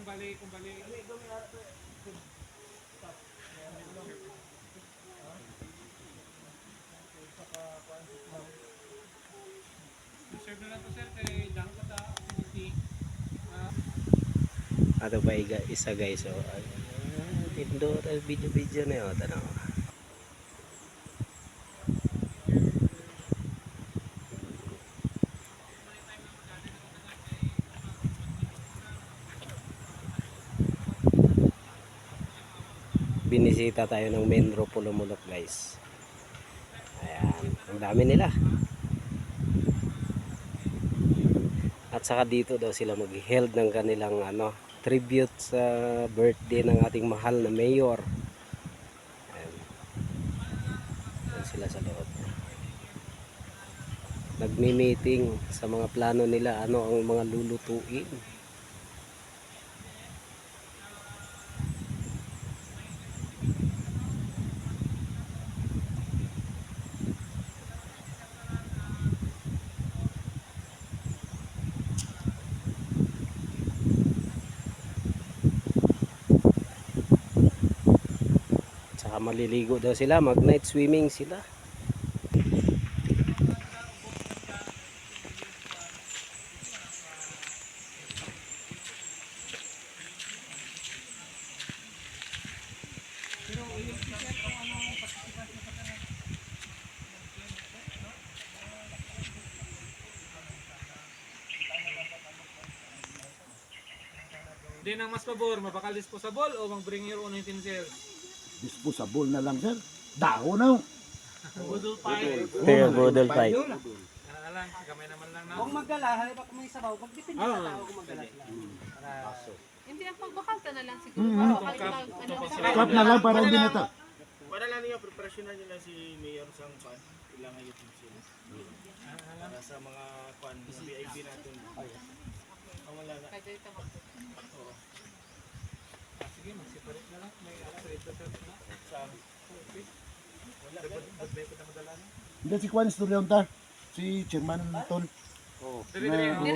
kumbali. Serve na lang to sir kay Dangko ta community. Ato pa isa guys, so tindo video na yun, tanaw. Binisita tayo ng Menro Pulumulok guys. Ayan, ang dami nila. At saka dito daw sila mag-held ng kanilang tribute sa birthday ng ating mahal na mayor. Ayan. Ayan sila sa loob. Nagmi-meeting sa mga plano nila, ano ang mga lulutuin. Saka maliligo daw sila, mag night swimming sila. Di nang mas pabor, mapaka-disposable o mag-bring your own utensils? Disposable na lang sir. Dahon na. Budol pipe. Pero budol pipe. Alam, gamay naman lang na. Kung magdala, halimbawa kung may sabaw, magdepende sa tao kung magdala sila. Hindi, ang pagbakal na lang siguro. Bakal lang, Cup na lang para hindi na to. Para lang niya, preparasyonan niyo lang si Mayor sang pan. Ilangan yung utensils. Para sa mga pan, VIP natin. Ang wala na. Kaya dito mag- Sige, mag-separate na lang. May ito na. Sa Wala, bagbay ko na madala na. Hindi si Juan Estoril ta. Si Chairman Ton. Diri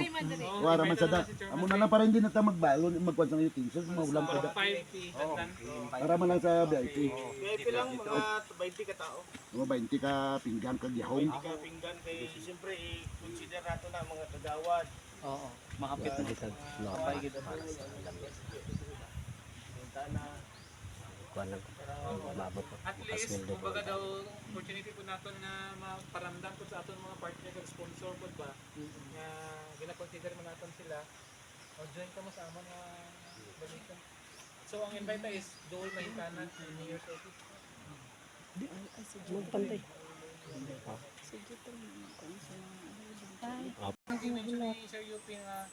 man, diri. Wala man sa da. Amo na lang para hindi na ta magbalon, magkuan sa utensils, maulam pa da. 5, tandan. Para man lang sa VIP. VIP lang, mga 20 ka tao. Mga 20 ka pinggan ka gihon. 20 ka pinggan. Kaya siyempre, i-consider nato na mga kagawad. Oo, makapit na. Para sa lamig. Punta na. Kuan lang. Mabot po. At least, kumbaga daw, opportunity po natin na maparamdam po sa aton mga partner kag sponsor po ba nga gina-consider man natin sila o join ka mo sa amon nga balikan. So ang invite is dool mahikanan sa New Year's Eve. Pantay. Ang mention ni Sir Yupi nga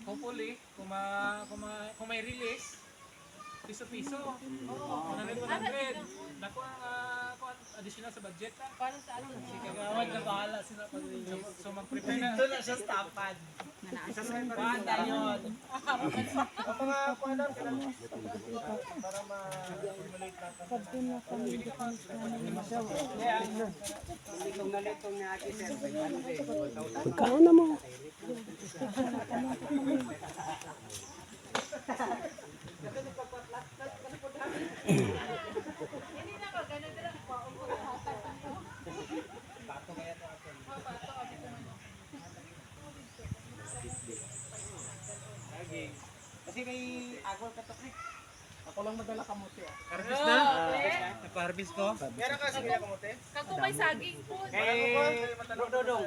hopefully kung may release piso-piso. 100. Naku ang additional sa budget ta. Para sa ano? Si kagawad na bahala sila pag-release. So mag-prepare na. Ito na siya stopad. Banda yun. Ang mga kuhanan, para ma-simulate natin. Kung nalitong na aki sir, Pagkaon na mo. Hindi na ba, ganun din ang paong ko ng hatag tayo. bato kaya to ako. Kasi kay Agol ka to pre. Ako lang madala kamote ah. Harvest na? Nagpa-harvest ko. Meron ka sige na kamote? Kung may saging po. Dodong.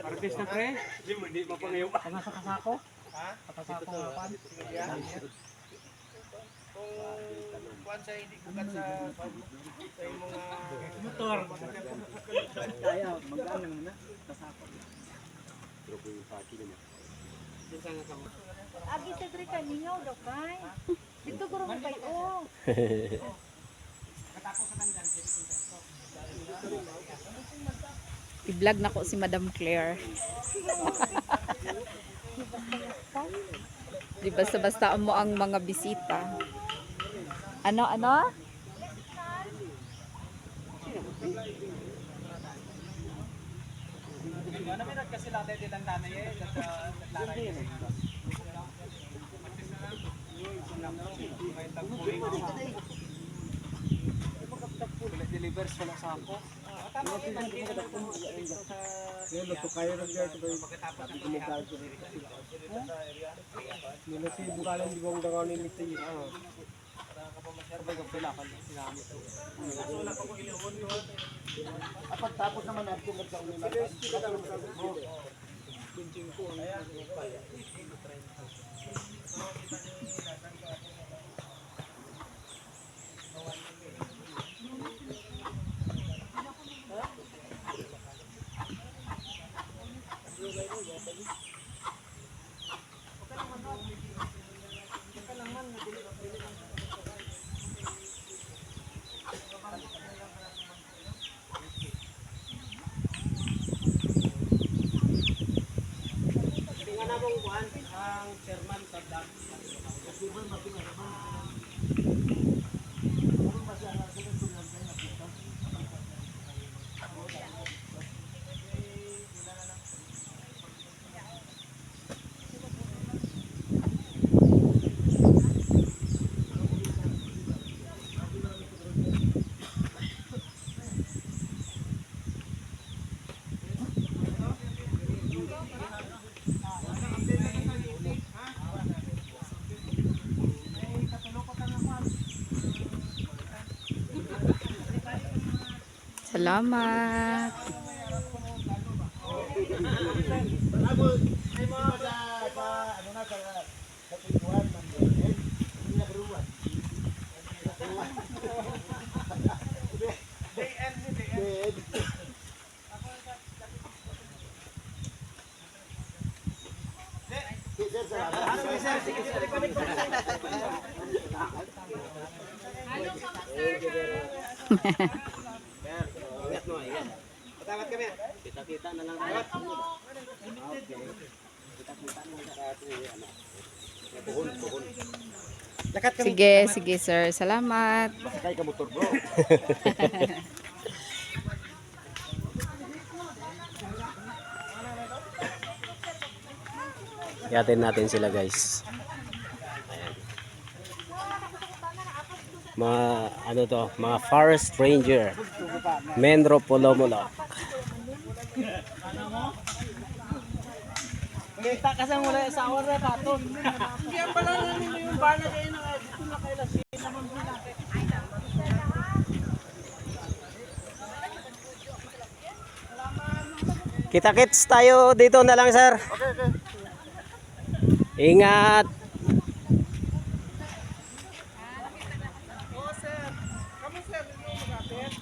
Harvest na pre? Hindi mapangayaw. Nasa kasako? Ha? Kasako nga pan. Kung kuhan sa hindi kukat sa mga Motor. Kaya mag-ano na. Kasako. Agi sa diri ka ningaw daw kay. Dito guro mo kay oh. I-vlog na ko si Madam Claire. Di basta-basta mo ang mga bisita. Ano? Ano meron kasi lahat Dati dilandana yan. Laray. Delivers wala sa ako. Kaya luto kayo rin guys. Nila si bukalan di bang danganin nito yun. Sabay ka pala ka sinamit. Pagtapos naman natin sa unila. Tingnan na mong kuhan ang chairman sa DAG. Salamat. Ingat mo, ingat. Patawad kami. Kita-kita na lang tayo. Kita-kita na lang tayo. Puhon. Sige, sige sir. Salamat. Masakay ka motor bro. Yatin natin sila guys. Ayan. Mga ano to, mga forest ranger. Menro Polomolo. Kita ka sa mula sa awar na paton. Hindi ang pala namin yung bar na kayo na dito na kayo lasi naman po natin. Kita-kits tayo dito na lang sir. Ingat. Oo sir. Kamo sir, hindi mo magapit.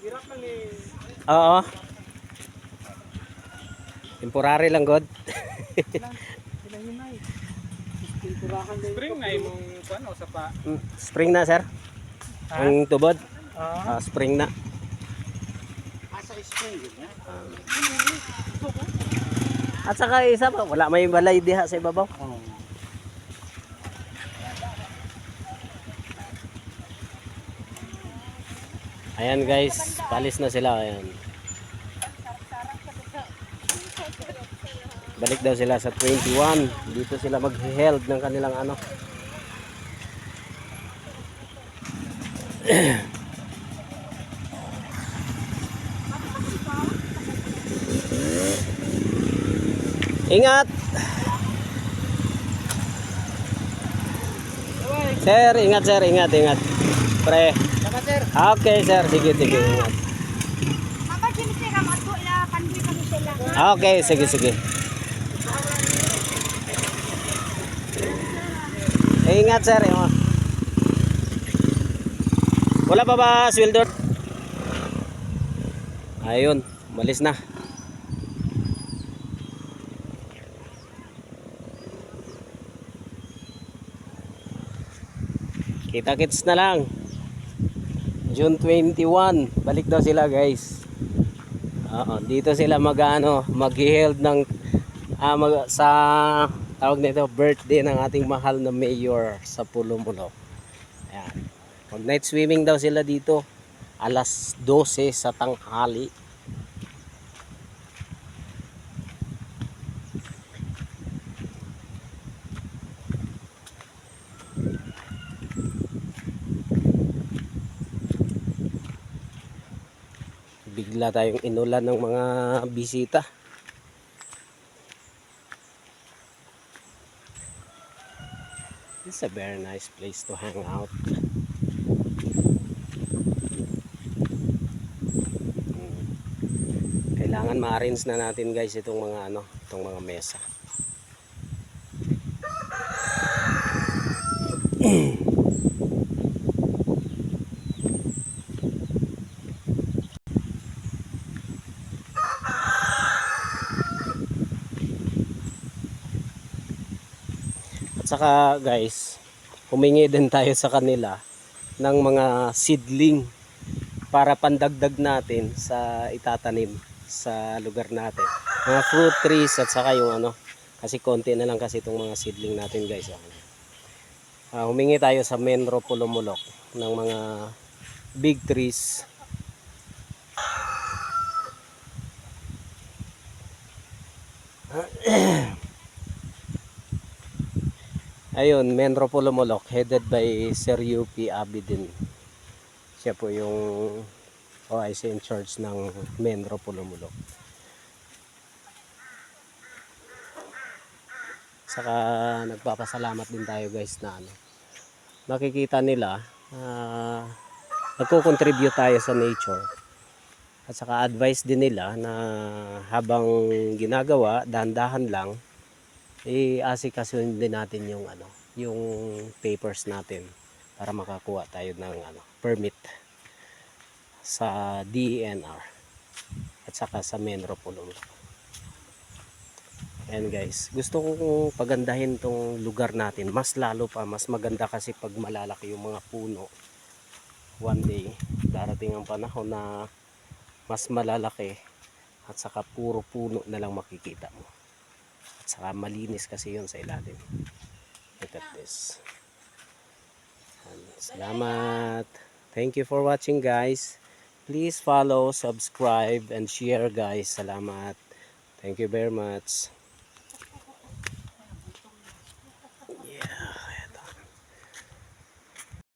Hirap lang eh. Oo. Temporary lang god. Spring na imong kuan o sa pa. Spring na sir. Ang tubod. Spring na. At saka isa pa, wala may balay diha sa ibabaw. Ayan guys, palis na sila. Ayan. Balik daw sila sa 21. Dito sila mag-held ng kanilang ano. Ingat. Sir, ingat sir, ingat. Pre. Okay sir, sige, ingat. Mama, sino sila mato ila pandri kami sila. Okay, sige. Ingat sir. Wala pa ba sweldo? Ayun, malis na. Kita-kits na lang. June 21, balik daw sila guys. Dito sila mag-held ng sa tawag nito birthday ng ating mahal na mayor sa Polomolo. Ayan. Mag night swimming daw sila dito. alas 12 sa tanghali. Bigla tayong inulan ng mga bisita. It's a very nice place to hang out. Kailangan ma-arrange na natin guys itong mga itong mga mesa. At saka guys, humingi din tayo sa kanila ng mga seedling para pandagdag natin sa itatanim sa lugar natin. Mga fruit trees at saka yung kasi konti na lang kasi itong mga seedling natin guys. Humingi tayo sa Menro Pulumulok ng mga big trees. Ayun, Menro Pulumulok headed by Sir UP Abidin. Siya po yung OIC in charge ng Menro Pulumulok. Saka nagpapasalamat din tayo guys na nakikita nila nagko-contribute tayo sa nature. At saka advice din nila na habang ginagawa, dahan-dahan lang, asikasuhin din natin yung yung papers natin para makakuha tayo ng permit sa DENR at saka sa Menro Pulumulok. And guys, gusto kong pagandahin tong lugar natin. Mas lalo pa, mas maganda kasi pag malalaki yung mga puno. One day, darating ang panahon na mas malalaki at saka puro puno na lang makikita mo. At saka malinis kasi yun sa ilalim. Look at this. And salamat. Thank you for watching guys. Please follow, subscribe, and share guys. Salamat. Thank you very much.